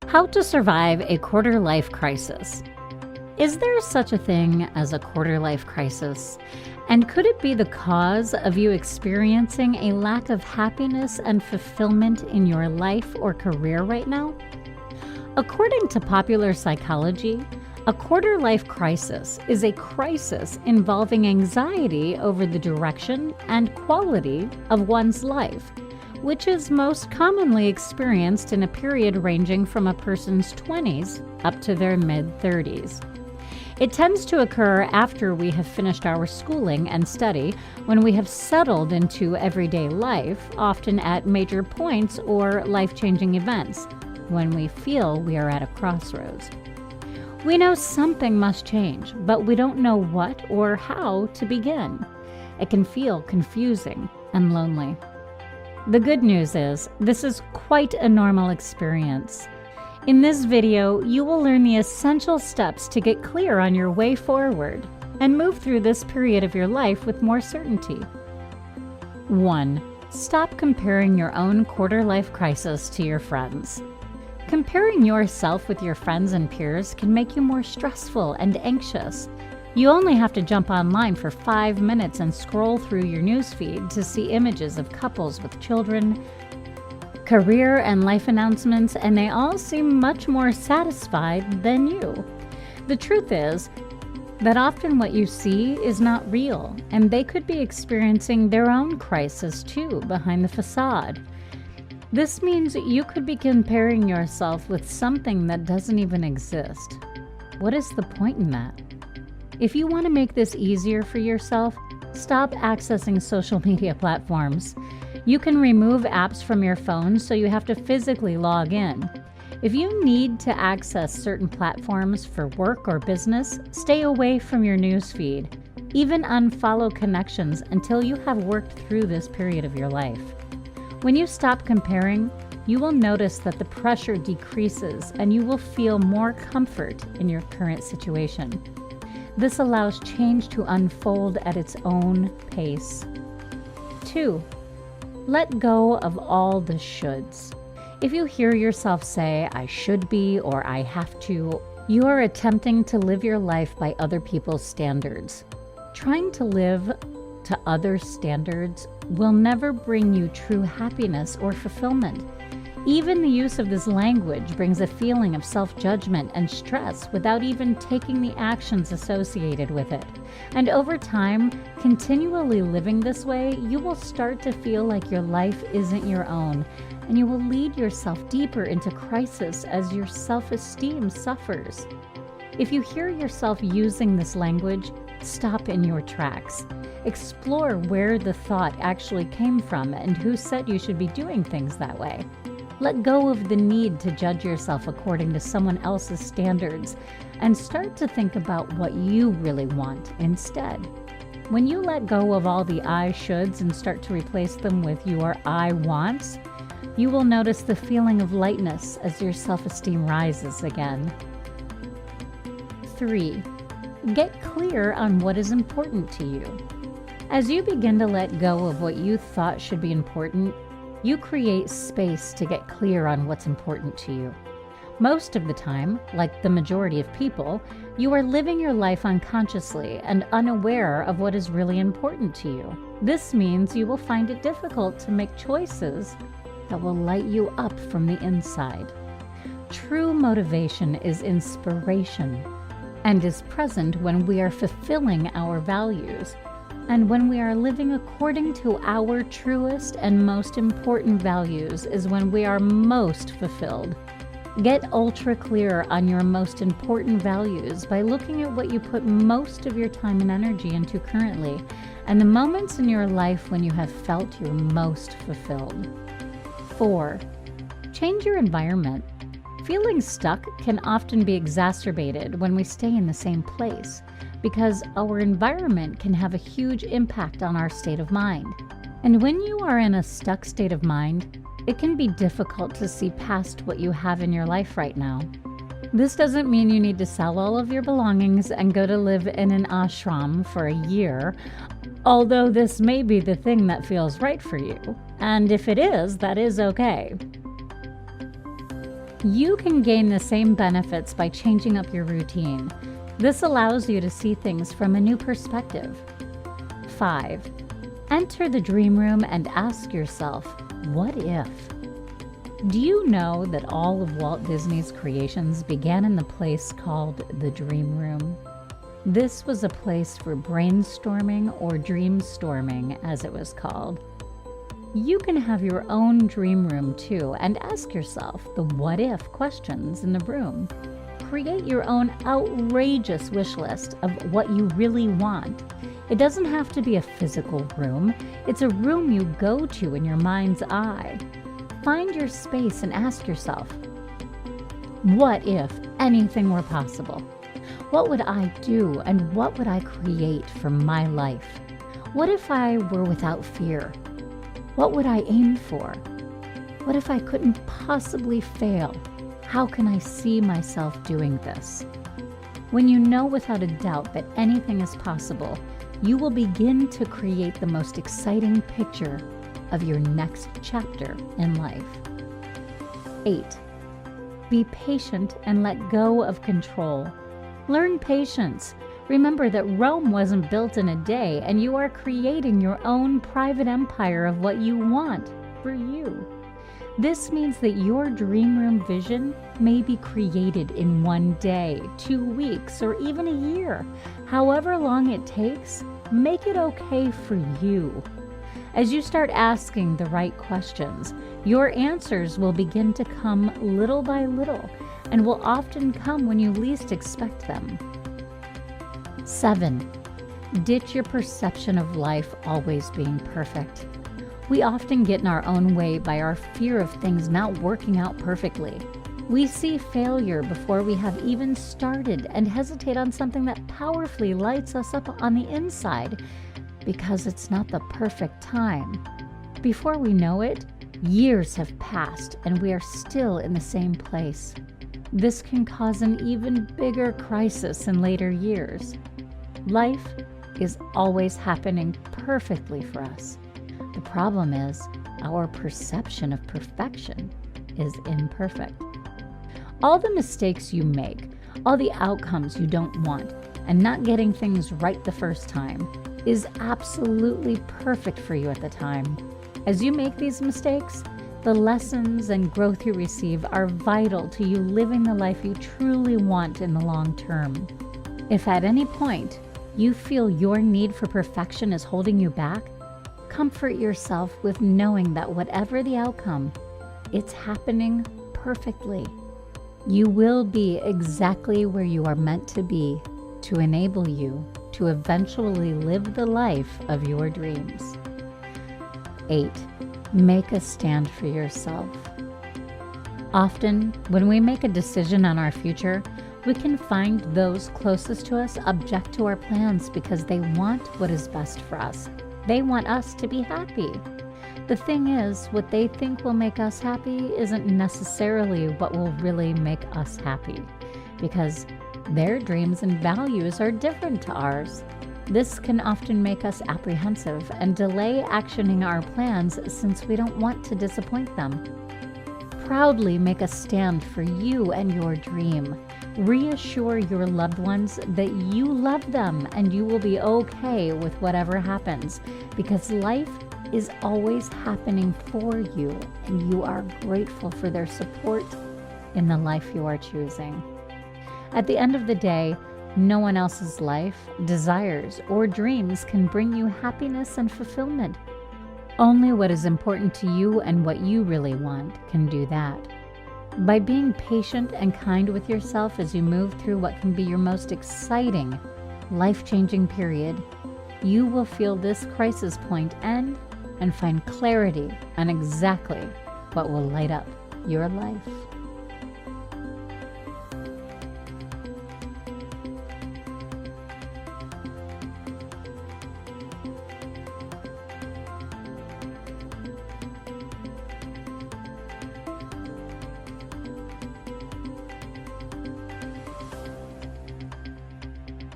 How to survive a quarter-life crisis. Is there such a thing as a quarter-life crisis? And could it be the cause of you experiencing a lack of happiness and fulfillment in your life or career right now? According to popular psychology, a quarter-life crisis is a crisis involving anxiety over the direction and quality of one's life, which is most commonly experienced in a period ranging from a person's 20s up to their mid-30s. It tends to occur after we have finished our schooling and study, when we have settled into everyday life, often at major points or life-changing events, when we feel we are at a crossroads. We know something must change, but we don't know what or how to begin. It can feel confusing and lonely. The good news is, this is quite a normal experience. In this video, you will learn the essential steps to get clear on your way forward and move through this period of your life with more certainty. 1. Stop comparing your own quarter-life crisis to your friends. Comparing yourself with your friends and peers can make you more stressful and anxious. You only have to jump online for 5 minutes and scroll through your newsfeed to see images of couples with children, career and life announcements, and they all seem much more satisfied than you. The truth is that often what you see is not real, and they could be experiencing their own crisis too behind the facade. This means you could be comparing yourself with something that doesn't even exist. What is the point in that? If you want to make this easier for yourself, stop accessing social media platforms. You can remove apps from your phone so you have to physically log in. If you need to access certain platforms for work or business, stay away from your newsfeed. Even unfollow connections until you have worked through this period of your life. When you stop comparing, you will notice that the pressure decreases and you will feel more comfort in your current situation. This allows change to unfold at its own pace. 2. Let go of all the shoulds. If you hear yourself say, "I should be" or "I have to," you are attempting to live your life by other people's standards. Trying to live to other standards will never bring you true happiness or fulfillment. Even the use of this language brings a feeling of self-judgment and stress without even taking the actions associated with it. And over time, continually living this way, you will start to feel like your life isn't your own, and you will lead yourself deeper into crisis as your self-esteem suffers. If you hear yourself using this language, stop in your tracks. Explore where the thought actually came from and who said you should be doing things that way. Let go of the need to judge yourself according to someone else's standards and start to think about what you really want instead. When you let go of all the "I shoulds" and start to replace them with your "I wants," you will notice the feeling of lightness as your self-esteem rises again. 3. Get clear on what is important to you. As you begin to let go of what you thought should be important, you create space to get clear on what's important to you. Most of the time, like the majority of people, you are living your life unconsciously and unaware of what is really important to you. This means you will find it difficult to make choices that will light you up from the inside. True motivation is inspiration and is present when we are fulfilling our values. And when we are living according to our truest and most important values is when we are most fulfilled. Get ultra clear on your most important values by looking at what you put most of your time and energy into currently, and the moments in your life when you have felt your most fulfilled. 4. Change your environment. Feeling stuck can often be exacerbated when we stay in the same place, because our environment can have a huge impact on our state of mind. And when you are in a stuck state of mind, it can be difficult to see past what you have in your life right now. This doesn't mean you need to sell all of your belongings and go to live in an ashram for a year, although this may be the thing that feels right for you. And if it is, that is okay. You can gain the same benefits by changing up your routine. This allows you to see things from a new perspective. 5. Enter the dream room and ask yourself, what if? Do you know that all of Walt Disney's creations began in the place called the dream room? This was a place for brainstorming, or dreamstorming as it was called. You can have your own dream room too and ask yourself the what if questions in the room. Create your own outrageous wish list of what you really want. It doesn't have to be a physical room. It's a room you go to in your mind's eye. Find your space and ask yourself, what if anything were possible? What would I do and what would I create for my life? What if I were without fear? What would I aim for? What if I couldn't possibly fail? How can I see myself doing this? When you know without a doubt that anything is possible, you will begin to create the most exciting picture of your next chapter in life. 8. Be patient and let go of control. Learn patience. Remember that Rome wasn't built in a day, and you are creating your own private empire of what you want for you. This means that your dream room vision may be created in 1 day, 2 weeks, or even a year. However long it takes, make it okay for you. As you start asking the right questions, your answers will begin to come little by little and will often come when you least expect them. 7. Ditch your perception of life always being perfect. We often get in our own way by our fear of things not working out perfectly. We see failure before we have even started and hesitate on something that powerfully lights us up on the inside because it's not the perfect time. Before we know it, years have passed and we are still in the same place. This can cause an even bigger crisis in later years. Life is always happening perfectly for us. The problem is our perception of perfection is imperfect. All the mistakes you make, all the outcomes you don't want, and not getting things right the first time is absolutely perfect for you at the time. As you make these mistakes, the lessons and growth you receive are vital to you living the life you truly want in the long term. If at any point you feel your need for perfection is holding you back, comfort yourself with knowing that whatever the outcome, it's happening perfectly. You will be exactly where you are meant to be to enable you to eventually live the life of your dreams. 8. Make a stand for yourself. Often, when we make a decision on our future, we can find those closest to us object to our plans because they want what is best for us. They want us to be happy. The thing is, what they think will make us happy isn't necessarily what will really make us happy, because their dreams and values are different to ours. This can often make us apprehensive and delay actioning our plans since we don't want to disappoint them. Proudly make a stand for you and your dream. Reassure your loved ones that you love them and you will be okay with whatever happens, because life is always happening for you and you are grateful for their support in the life you are choosing. At the end of the day, no one else's life, desires, or dreams can bring you happiness and fulfillment. Only what is important to you and what you really want can do that. By being patient and kind with yourself as you move through what can be your most exciting, life-changing period, you will feel this crisis point end and find clarity on exactly what will light up your life.